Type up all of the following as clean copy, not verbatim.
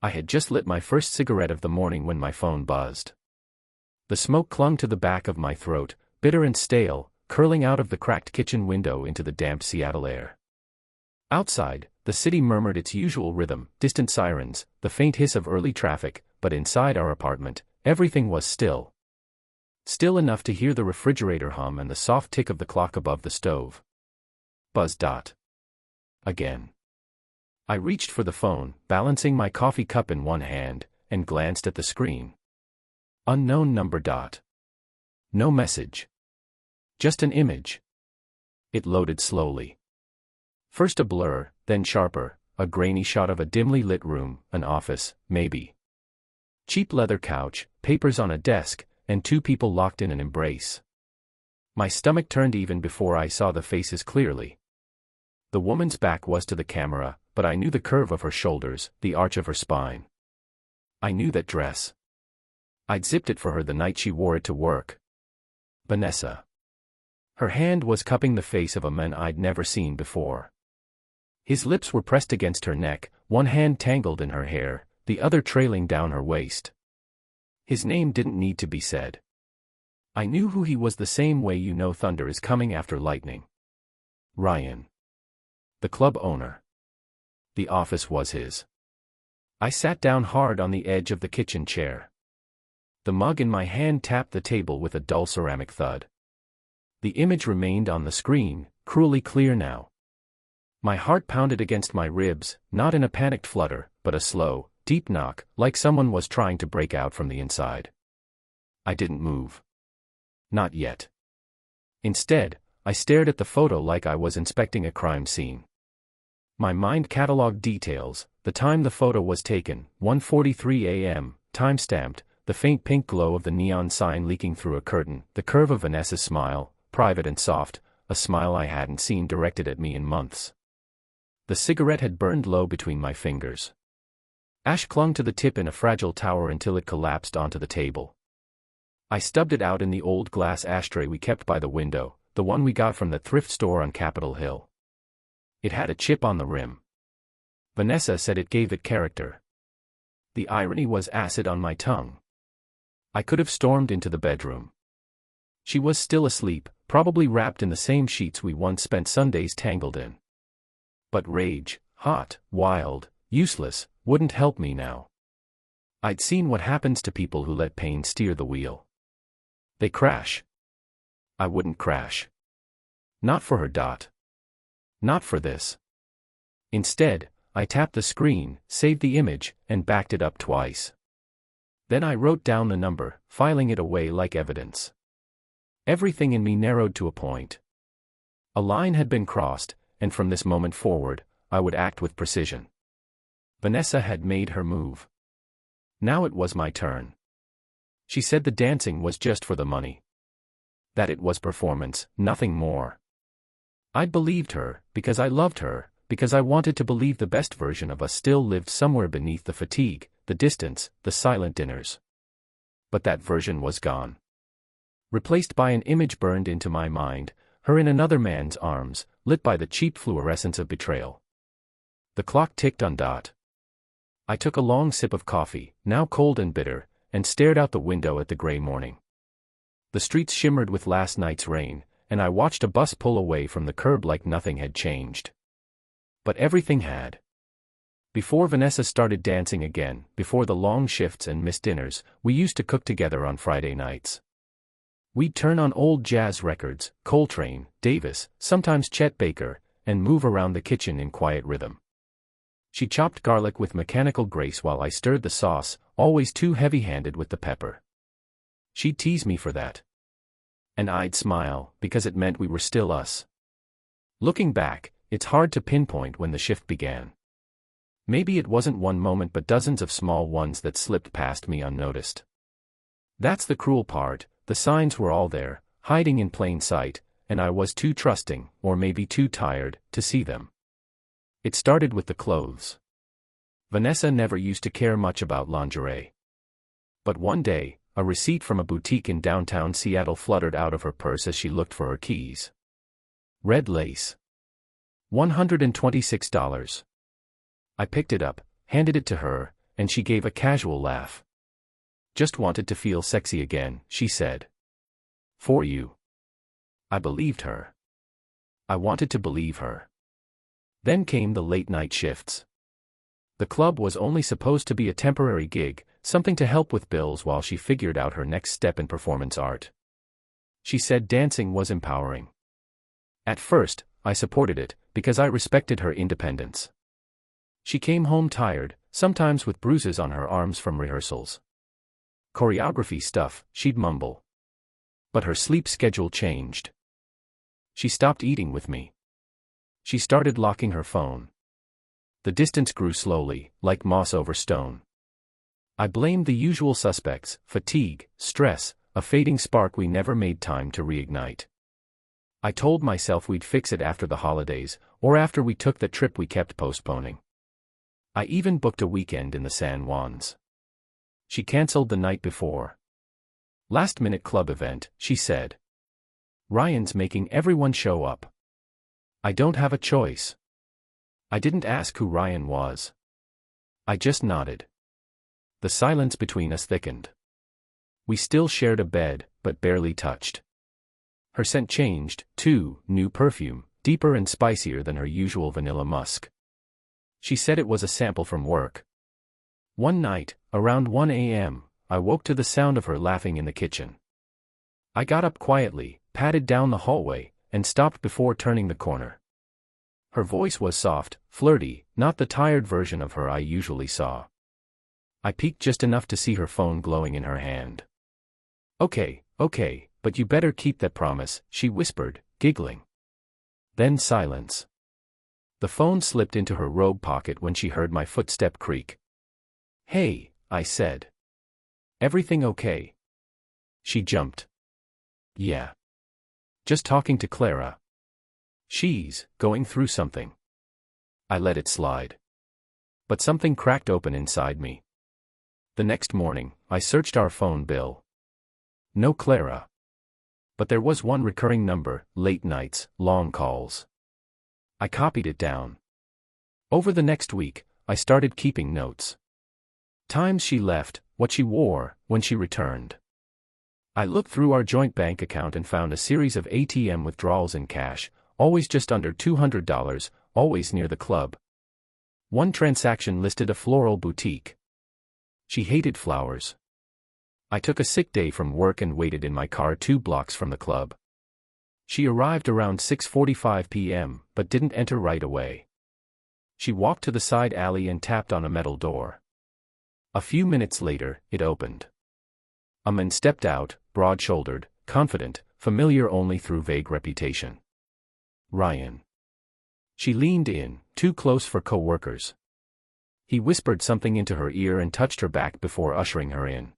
I had just lit my first cigarette of the morning when my phone buzzed. The smoke clung to the back of my throat, bitter and stale, curling out of the cracked kitchen window into the damp Seattle air. Outside, the city murmured its usual rhythm, distant sirens, the faint hiss of early traffic, but inside our apartment, everything was still. Still enough to hear the refrigerator hum and the soft tick of the clock above the stove. Buzz. Again. I reached for the phone, balancing my coffee cup in one hand, and glanced at the screen. Unknown number. No message. Just an image. It loaded slowly. First a blur, then sharper, a grainy shot of a dimly lit room, an office, maybe. Cheap leather couch, papers on a desk, and two people locked in an embrace. My stomach turned even before I saw the faces clearly. The woman's back was to the camera, but I knew the curve of her shoulders, the arch of her spine. I knew that dress. I'd zipped it for her the night she wore it to work. Vanessa. Her hand was cupping the face of a man I'd never seen before. His lips were pressed against her neck, one hand tangled in her hair, the other trailing down her waist. His name didn't need to be said. I knew who he was the same way you know thunder is coming after lightning. Ryan. The club owner. The office was his. I sat down hard on the edge of the kitchen chair. The mug in my hand tapped the table with a dull ceramic thud. The image remained on the screen, cruelly clear now. My heart pounded against my ribs, not in a panicked flutter, but a slow, deep knock, like someone was trying to break out from the inside. I didn't move. Not yet. Instead, I stared at the photo like I was inspecting a crime scene. My mind catalogued details: the time the photo was taken, 1:43 a.m., time-stamped, the faint pink glow of the neon sign leaking through a curtain, the curve of Vanessa's smile, private and soft, a smile I hadn't seen directed at me in months. The cigarette had burned low between my fingers. Ash clung to the tip in a fragile tower until it collapsed onto the table. I stubbed it out in the old glass ashtray we kept by the window, the one we got from the thrift store on Capitol Hill. It had a chip on the rim. Vanessa said it gave it character. The irony was acid on my tongue. I could have stormed into the bedroom. She was still asleep, probably wrapped in the same sheets we once spent Sundays tangled in. But rage, hot, wild, useless, wouldn't help me now. I'd seen what happens to people who let pain steer the wheel. They crash. I wouldn't crash. Not for her. Not for this. Instead, I tapped the screen, saved the image, and backed it up twice. Then I wrote down the number, filing it away like evidence. Everything in me narrowed to a point. A line had been crossed, and from this moment forward, I would act with precision. Vanessa had made her move. Now it was my turn. She said the dancing was just for the money. That it was performance, nothing more. I believed her, because I loved her, because I wanted to believe the best version of us still lived somewhere beneath the fatigue, the distance, the silent dinners. But that version was gone. Replaced by an image burned into my mind, her in another man's arms, lit by the cheap fluorescence of betrayal. The clock ticked on. I took a long sip of coffee, now cold and bitter, and stared out the window at the gray morning. The streets shimmered with last night's rain, and I watched a bus pull away from the curb like nothing had changed. But everything had. Before Vanessa started dancing again, before the long shifts and missed dinners, we used to cook together on Friday nights. We'd turn on old jazz records, Coltrane, Davis, sometimes Chet Baker, and move around the kitchen in quiet rhythm. She chopped garlic with mechanical grace while I stirred the sauce, always too heavy-handed with the pepper. She'd tease me for that. And I'd smile, because it meant we were still us. Looking back, it's hard to pinpoint when the shift began. Maybe it wasn't one moment but dozens of small ones that slipped past me unnoticed. That's the cruel part, the signs were all there, hiding in plain sight, and I was too trusting, or maybe too tired, to see them. It started with the clothes. Vanessa never used to care much about lingerie. But one day, a receipt from a boutique in downtown Seattle fluttered out of her purse as she looked for her keys. Red lace. $126. I picked it up, handed it to her, and she gave a casual laugh. Just wanted to feel sexy again, she said. For you. I believed her. I wanted to believe her. Then came the late-night shifts. The club was only supposed to be a temporary gig, something to help with bills while she figured out her next step in performance art. She said dancing was empowering. At first, I supported it, because I respected her independence. She came home tired, sometimes with bruises on her arms from rehearsals. Choreography stuff, she'd mumble. But her sleep schedule changed. She stopped eating with me. She started locking her phone. The distance grew slowly, like moss over stone. I blamed the usual suspects: fatigue, stress, a fading spark we never made time to reignite. I told myself we'd fix it after the holidays, or after we took the trip we kept postponing. I even booked a weekend in the San Juans. She canceled the night before. Last-minute club event, she said. Ryan's making everyone show up. I don't have a choice. I didn't ask who Ryan was. I just nodded. The silence between us thickened. We still shared a bed, but barely touched. Her scent changed, too, new perfume, deeper and spicier than her usual vanilla musk. She said it was a sample from work. One night, around 1 a.m., I woke to the sound of her laughing in the kitchen. I got up quietly, padded down the hallway, and stopped before turning the corner. Her voice was soft, flirty, not the tired version of her I usually saw. I peeked just enough to see her phone glowing in her hand. Okay, but you better keep that promise, she whispered, giggling. Then silence. The phone slipped into her robe pocket when she heard my footstep creak. Hey, I said. Everything okay? She jumped. Yeah. Just talking to Clara. She's going through something. I let it slide. But something cracked open inside me. The next morning, I searched our phone bill. No Clara. But there was one recurring number: late nights, long calls. I copied it down. Over the next week, I started keeping notes. Times she left, what she wore, when she returned. I looked through our joint bank account and found a series of ATM withdrawals in cash, always just under $200, always near the club. One transaction listed a floral boutique. She hated flowers. I took a sick day from work and waited in my car 2 blocks from the club. She arrived around 6:45 p.m., but didn't enter right away. She walked to the side alley and tapped on a metal door. A few minutes later, it opened. A man stepped out, broad-shouldered, confident, familiar only through vague reputation. Ryan. She leaned in, too close for co-workers. He whispered something into her ear and touched her back before ushering her in.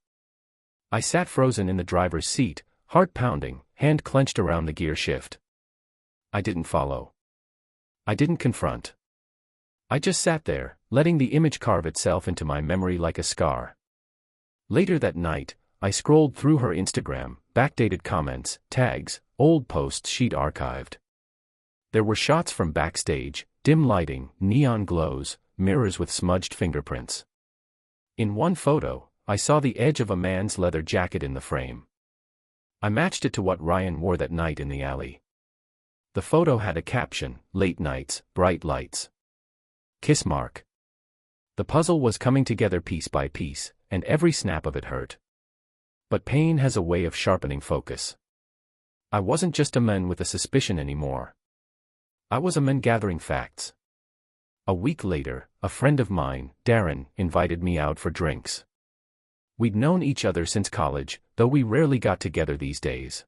I sat frozen in the driver's seat, heart pounding, hand clenched around the gear shift. I didn't follow. I didn't confront. I just sat there, letting the image carve itself into my memory like a scar. Later that night, I scrolled through her Instagram, backdated comments, tags, old posts she'd archived. There were shots from backstage, dim lighting, neon glows, mirrors with smudged fingerprints. In one photo, I saw the edge of a man's leather jacket in the frame. I matched it to what Ryan wore that night in the alley. The photo had a caption: late nights, bright lights. Kiss mark. The puzzle was coming together piece by piece, and every snap of it hurt. But pain has a way of sharpening focus. I wasn't just a man with a suspicion anymore. I was a man gathering facts. A week later, a friend of mine, Darren, invited me out for drinks. We'd known each other since college, though we rarely got together these days.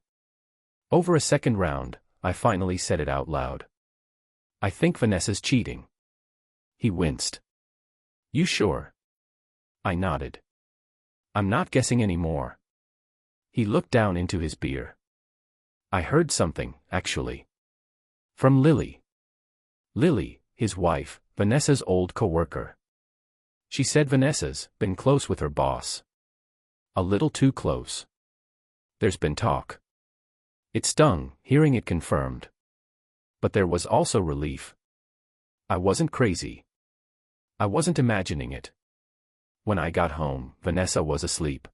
Over a second round, I finally said it out loud. I think Vanessa's cheating. He winced. You sure? I nodded. I'm not guessing anymore. He looked down into his beer. I heard something, actually. From Lily. Lily, his wife, Vanessa's old co-worker. She said Vanessa's been close with her boss. A little too close. There's been talk. It stung, hearing it confirmed. But there was also relief. I wasn't crazy. I wasn't imagining it. When I got home, Vanessa was asleep.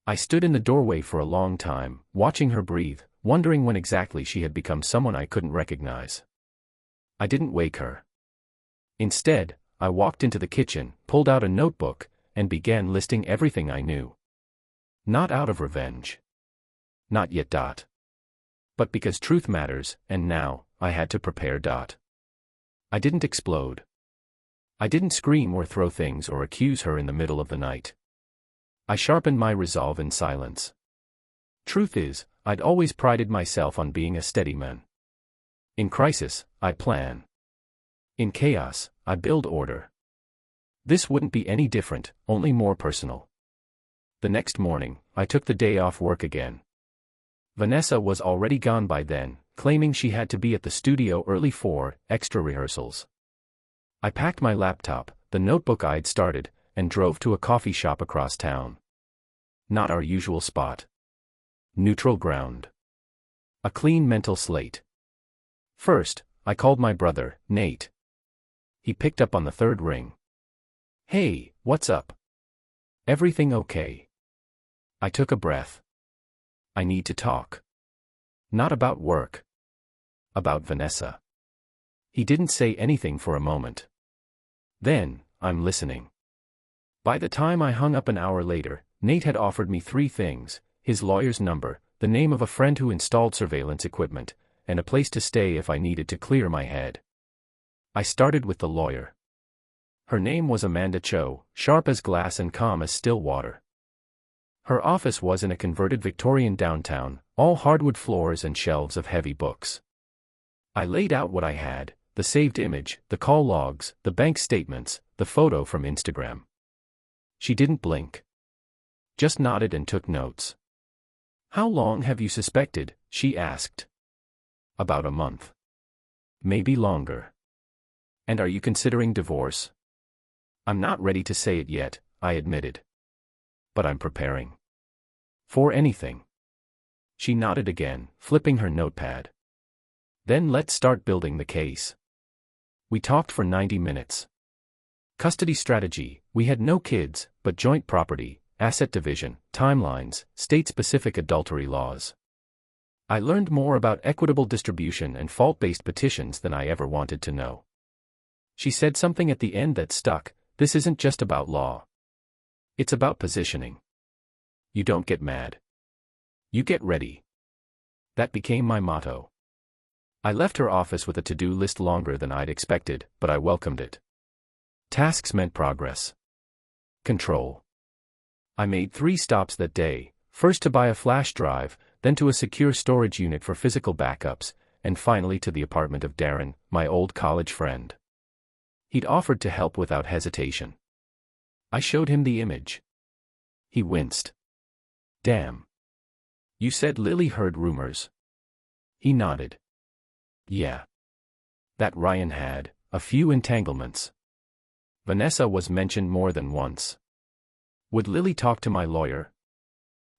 I stood in the doorway for a long time, watching her breathe, wondering when exactly she had become someone I couldn't recognize. I didn't wake her. Instead, I walked into the kitchen, pulled out a notebook, and began listing everything I knew. Not out of revenge. Not yet. But because truth matters, and now, I had to prepare. I didn't explode. I didn't scream or throw things or accuse her in the middle of the night. I sharpened my resolve in silence. Truth is, I'd always prided myself on being a steady man. In crisis, I plan. In chaos, I build order. This wouldn't be any different, only more personal. The next morning, I took the day off work again. Vanessa was already gone by then, claiming she had to be at the studio early for extra rehearsals. I packed my laptop, the notebook I'd started, and drove to a coffee shop across town. Not our usual spot. Neutral ground. A clean mental slate. First, I called my brother, Nate. He picked up on the third ring. "Hey, what's up? Everything okay?" I took a breath. "I need to talk. Not about work. About Vanessa." He didn't say anything for a moment. Then, "I'm listening." By the time I hung up an hour later, Nate had offered me 3 things: his lawyer's number, the name of a friend who installed surveillance equipment, and a place to stay if I needed to clear my head. I started with the lawyer. Her name was Amanda Cho, sharp as glass and calm as still water. Her office was in a converted Victorian downtown, all hardwood floors and shelves of heavy books. I laid out what I had: the saved image, the call logs, the bank statements, the photo from Instagram. She didn't blink. Just nodded and took notes. "How long have you suspected?" she asked. "About a month. Maybe longer." "And are you considering divorce?" "I'm not ready to say it yet," I admitted. "But I'm preparing. For anything." She nodded again, flipping her notepad. "Then let's start building the case." We talked for 90 minutes. Custody strategy: we had no kids, but joint property, asset division, timelines, state-specific adultery laws. I learned more about equitable distribution and fault-based petitions than I ever wanted to know. She said something at the end that stuck: "This isn't just about law. It's about positioning. You don't get mad. You get ready." That became my motto. I left her office with a to-do list longer than I'd expected, but I welcomed it. Tasks meant progress. Control. I made 3 stops that day, first to buy a flash drive, then to a secure storage unit for physical backups, and finally to the apartment of Darren, my old college friend. He'd offered to help without hesitation. I showed him the image. He winced. "Damn. You said Lily heard rumors." He nodded. "Yeah. That Ryan had a few entanglements. Vanessa was mentioned more than once. Would Lily talk to my lawyer?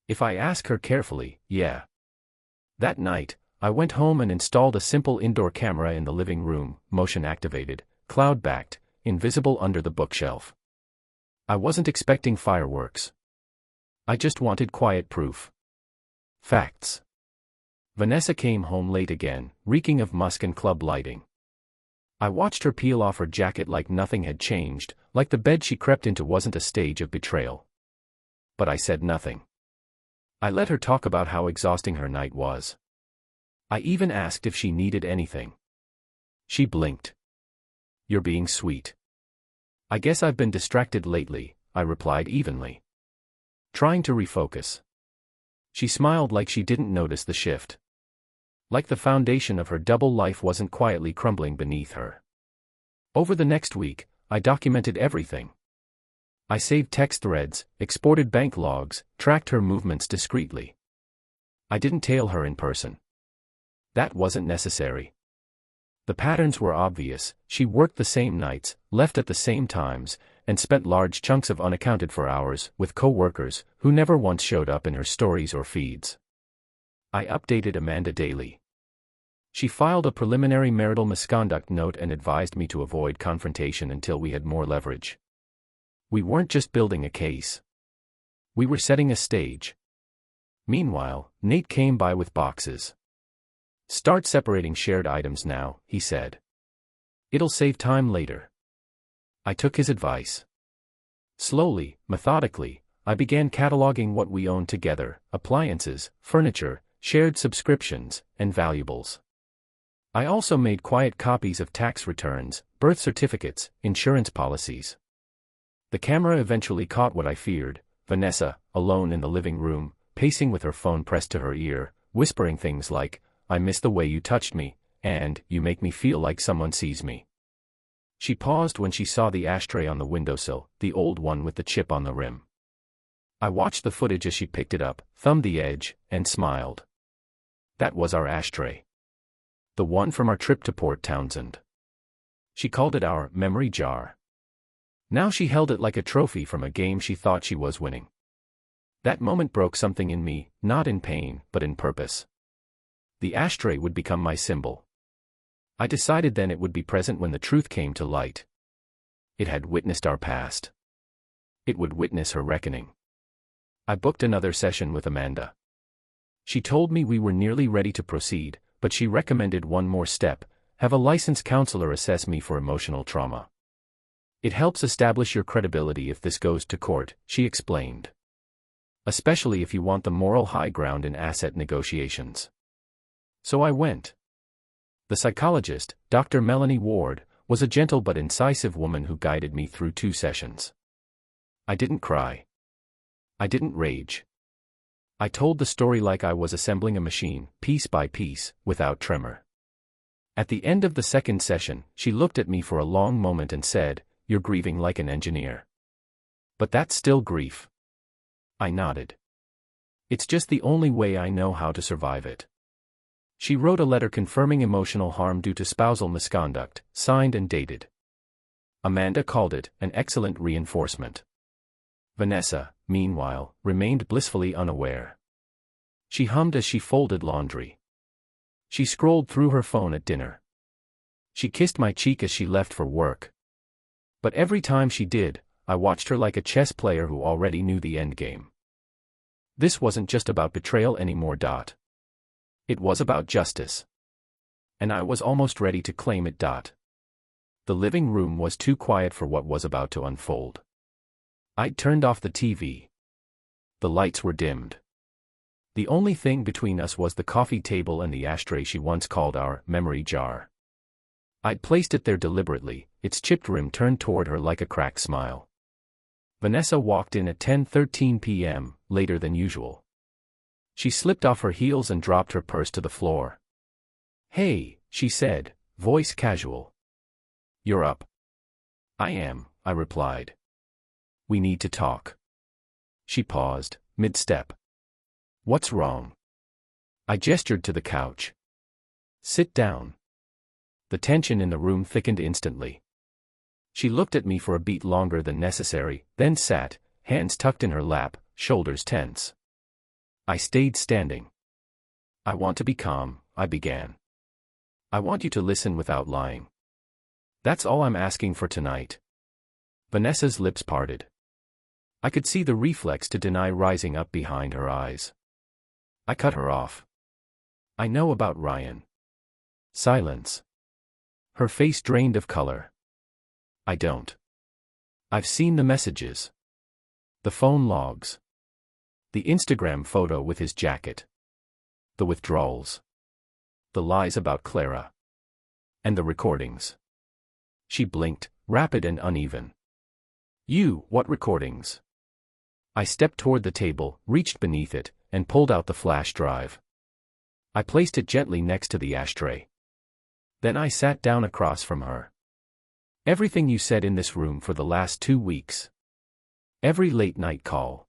If I ask her carefully, yeah." That night, I went home and installed a simple indoor camera in the living room, motion-activated, cloud-backed, invisible under the bookshelf. I wasn't expecting fireworks. I just wanted quiet proof. Facts. Vanessa came home late again, reeking of musk and club lighting. I watched her peel off her jacket like nothing had changed, like the bed she crept into wasn't a stage of betrayal. But I said nothing. I let her talk about how exhausting her night was. I even asked if she needed anything. She blinked. "You're being sweet." "I guess I've been distracted lately," I replied evenly. Trying to refocus. She smiled like she didn't notice the shift. Like the foundation of her double life wasn't quietly crumbling beneath her. Over the next week, I documented everything. I saved text threads, exported bank logs, tracked her movements discreetly. I didn't tail her in person. That wasn't necessary. The patterns were obvious: she worked the same nights, left at the same times, and spent large chunks of unaccounted-for hours with co-workers who never once showed up in her stories or feeds. I updated Amanda daily. She filed a preliminary marital misconduct note and advised me to avoid confrontation until we had more leverage. We weren't just building a case. We were setting a stage. Meanwhile, Nate came by with boxes. "Start separating shared items now," he said. "It'll save time later." I took his advice. Slowly, methodically, I began cataloging what we owned together: appliances, furniture, shared subscriptions, and valuables. I also made quiet copies of tax returns, birth certificates, insurance policies. The camera eventually caught what I feared: Vanessa, alone in the living room, pacing with her phone pressed to her ear, whispering things like, "I miss the way you touched me," and "You make me feel like someone sees me." She paused when she saw the ashtray on the windowsill, the old one with the chip on the rim. I watched the footage as she picked it up, thumbed the edge, and smiled. That was our ashtray. The one from our trip to Port Townsend. She called it our memory jar. Now she held it like a trophy from a game she thought she was winning. That moment broke something in me, not in pain, but in purpose. The ashtray would become my symbol. I decided then it would be present when the truth came to light. It had witnessed our past. It would witness her reckoning. I booked another session with Amanda. She told me we were nearly ready to proceed, but she recommended one more step: have a licensed counselor assess me for emotional trauma. "It helps establish your credibility if this goes to court," she explained. "Especially if you want the moral high ground in asset negotiations." So I went. The psychologist, Dr. Melanie Ward, was a gentle but incisive woman who guided me through 2 sessions. I didn't cry. I didn't rage. I told the story like I was assembling a machine, piece by piece, without tremor. At the end of the second session, she looked at me for a long moment and said, "You're grieving like an engineer. But that's still grief." I nodded. "It's just the only way I know how to survive it." She wrote a letter confirming emotional harm due to spousal misconduct, signed and dated. Amanda called it an excellent reinforcement. Vanessa, meanwhile, remained blissfully unaware. She hummed as she folded laundry. She scrolled through her phone at dinner. She kissed my cheek as she left for work. But every time she did, I watched her like a chess player who already knew the endgame. This wasn't just about betrayal anymore. It was about justice. And I was almost ready to claim it. The living room was too quiet for what was about to unfold. I'd turned off the TV. The lights were dimmed. The only thing between us was the coffee table and the ashtray she once called our memory jar. I'd placed it there deliberately, its chipped rim turned toward her like a cracked smile. Vanessa walked in at 10:13 p.m., later than usual. She slipped off her heels and dropped her purse to the floor. "Hey," she said, voice casual. "You're up." "I am," I replied. "We need to talk." She paused, mid-step. "What's wrong?" I gestured to the couch. "Sit down." The tension in the room thickened instantly. She looked at me for a beat longer than necessary, then sat, hands tucked in her lap, shoulders tense. I stayed standing. "I want to be calm," I began. "I want you to listen without lying. That's all I'm asking for tonight." Vanessa's lips parted. I could see the reflex to deny rising up behind her eyes. I cut her off. "I know about Ryan." Silence. Her face drained of color. "I don't. I've seen the messages. The phone logs. The Instagram photo with his jacket. The withdrawals. The lies about Clara. And the recordings." She blinked, rapid and uneven. What recordings?" I stepped toward the table, reached beneath it, and pulled out the flash drive. I placed it gently next to the ashtray. Then I sat down across from her. "Everything you said in this room for the last 2 weeks. Every late-night call.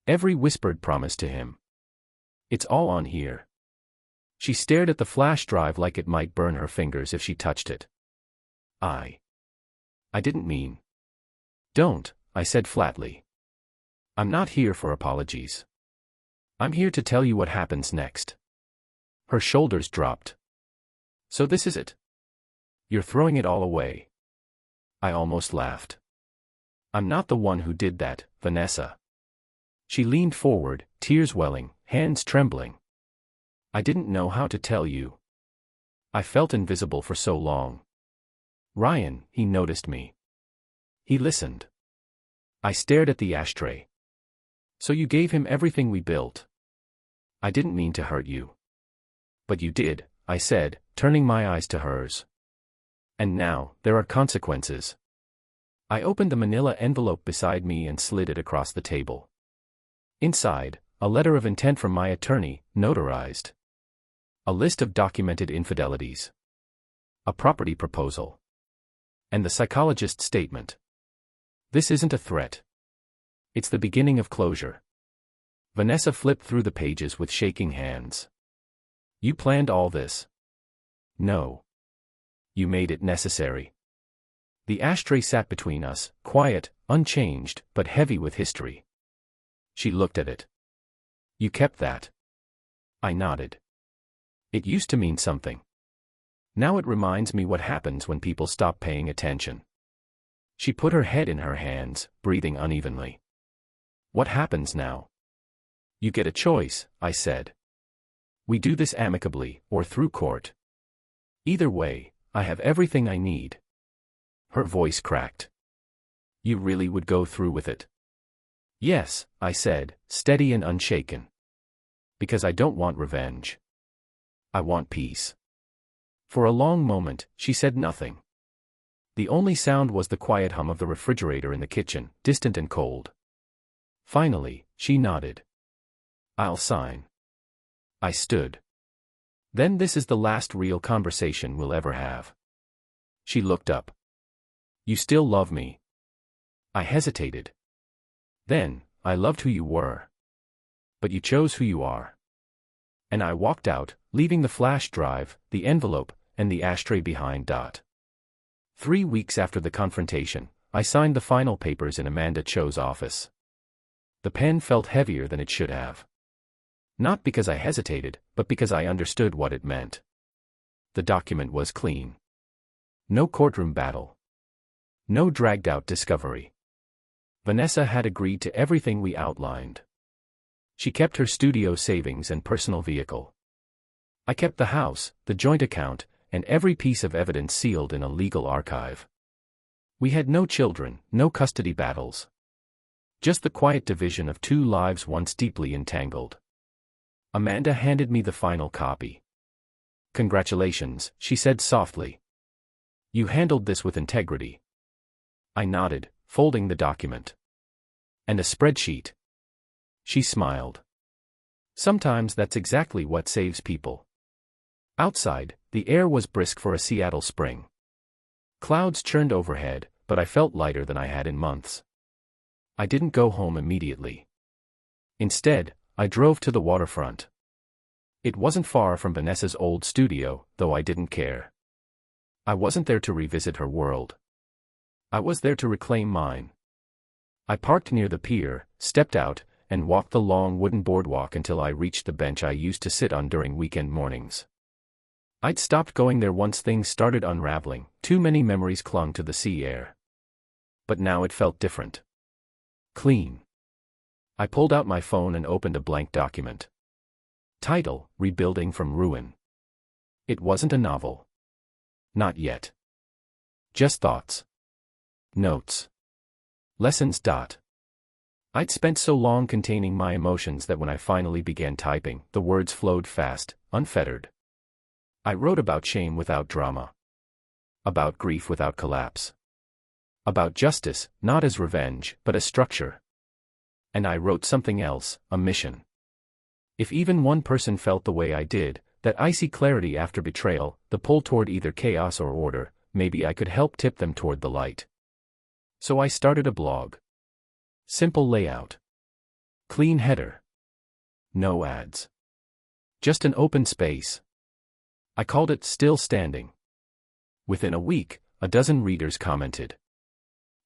Every whispered promise to him. It's all on here." She stared at the flash drive like it might burn her fingers if she touched it. I didn't mean." "Don't," I said flatly. "I'm not here for apologies. I'm here to tell you what happens next." Her shoulders dropped. "So this is it? You're throwing it all away?" I almost laughed. I'm not the one who did that, Vanessa. She leaned forward, tears welling, hands trembling. I didn't know how to tell you. I felt invisible for so long. Ryan, he noticed me. He listened. I stared at the ashtray. So you gave him everything we built. I didn't mean to hurt you. But you did, I said, turning my eyes to hers. And now, there are consequences. I opened the manila envelope beside me and slid it across the table. Inside, a letter of intent from my attorney, notarized. A list of documented infidelities. A property proposal. And the psychologist's statement. This isn't a threat. It's the beginning of closure. Vanessa flipped through the pages with shaking hands. You planned all this? No. You made it necessary. The ashtray sat between us, quiet, unchanged, but heavy with history. She looked at it. You kept that? I nodded. It used to mean something. Now it reminds me what happens when people stop paying attention. She put her head in her hands, breathing unevenly. What happens now? You get a choice, I said. We do this amicably, or through court. Either way, I have everything I need. Her voice cracked. You really would go through with it? Yes, I said, steady and unshaken. Because I don't want revenge. I want peace. For a long moment, she said nothing. The only sound was the quiet hum of the refrigerator in the kitchen, distant and cold. Finally, she nodded. I'll sign. I stood. Then this is the last real conversation we'll ever have. She looked up. You still love me? I hesitated. Then, I loved who you were. But you chose who you are. And I walked out, leaving the flash drive, the envelope, and the ashtray behind. 3 weeks after the confrontation, I signed the final papers in Amanda Cho's office. The pen felt heavier than it should have. Not because I hesitated, but because I understood what it meant. The document was clean. No courtroom battle. No dragged-out discovery. Vanessa had agreed to everything we outlined. She kept her studio savings and personal vehicle. I kept the house, the joint account, and every piece of evidence sealed in a legal archive. We had no children, no custody battles. Just the quiet division of two lives once deeply entangled. Amanda handed me the final copy. Congratulations, she said softly. You handled this with integrity. I nodded, folding the document. And a spreadsheet. She smiled. Sometimes that's exactly what saves people. Outside, the air was brisk for a Seattle spring. Clouds churned overhead, but I felt lighter than I had in months. I didn't go home immediately. Instead, I drove to the waterfront. It wasn't far from Vanessa's old studio, though I didn't care. I wasn't there to revisit her world. I was there to reclaim mine. I parked near the pier, stepped out, and walked the long wooden boardwalk until I reached the bench I used to sit on during weekend mornings. I'd stopped going there once things started unraveling, too many memories clung to the sea air. But now it felt different. Clean. I pulled out my phone and opened a blank document. Title, Rebuilding from Ruin. It wasn't a novel. Not yet. Just thoughts. Notes. Lessons. I'd spent so long containing my emotions that when I finally began typing, the words flowed fast, unfettered. I wrote about shame without drama. About grief without collapse. About justice, not as revenge, but as structure. And I wrote something else, a mission. If even one person felt the way I did, that icy clarity after betrayal, the pull toward either chaos or order, maybe I could help tip them toward the light. So I started a blog. Simple layout. Clean header. No ads. Just an open space. I called it Still Standing. Within a week, a dozen readers commented.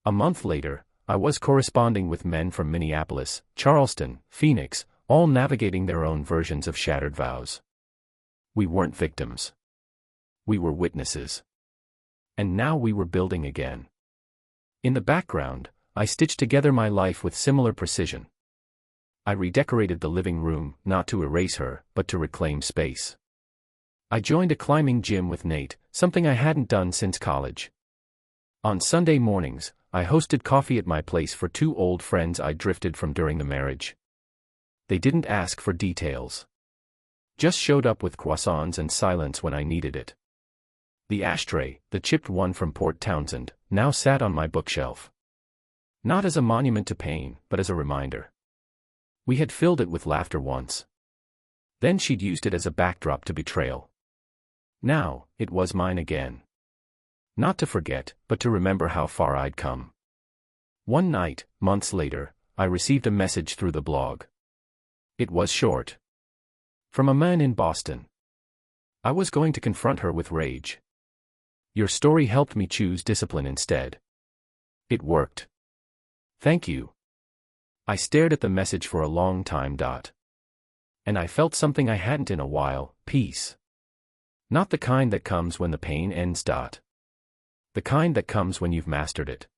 A month later, I was corresponding with men from Minneapolis, Charleston, Phoenix, all navigating their own versions of shattered vows. We weren't victims. We were witnesses. And now we were building again. In the background, I stitched together my life with similar precision. I redecorated the living room, not to erase her, but to reclaim space. I joined a climbing gym with Nate, something I hadn't done since college. On Sunday mornings, I hosted coffee at my place for 2 old friends I drifted from during the marriage. They didn't ask for details. Just showed up with croissants and silence when I needed it. The ashtray, the chipped one from Port Townsend, now sat on my bookshelf. Not as a monument to pain, but as a reminder. We had filled it with laughter once. Then she'd used it as a backdrop to betrayal. Now, it was mine again. Not to forget, but to remember how far I'd come. One night, months later, I received a message through the blog. It was short. From a man in Boston. I was going to confront her with rage. Your story helped me choose discipline instead. It worked. Thank you. I stared at the message for a long time. And I felt something I hadn't in a while, peace. Not the kind that comes when the pain ends. The kind that comes when you've mastered it.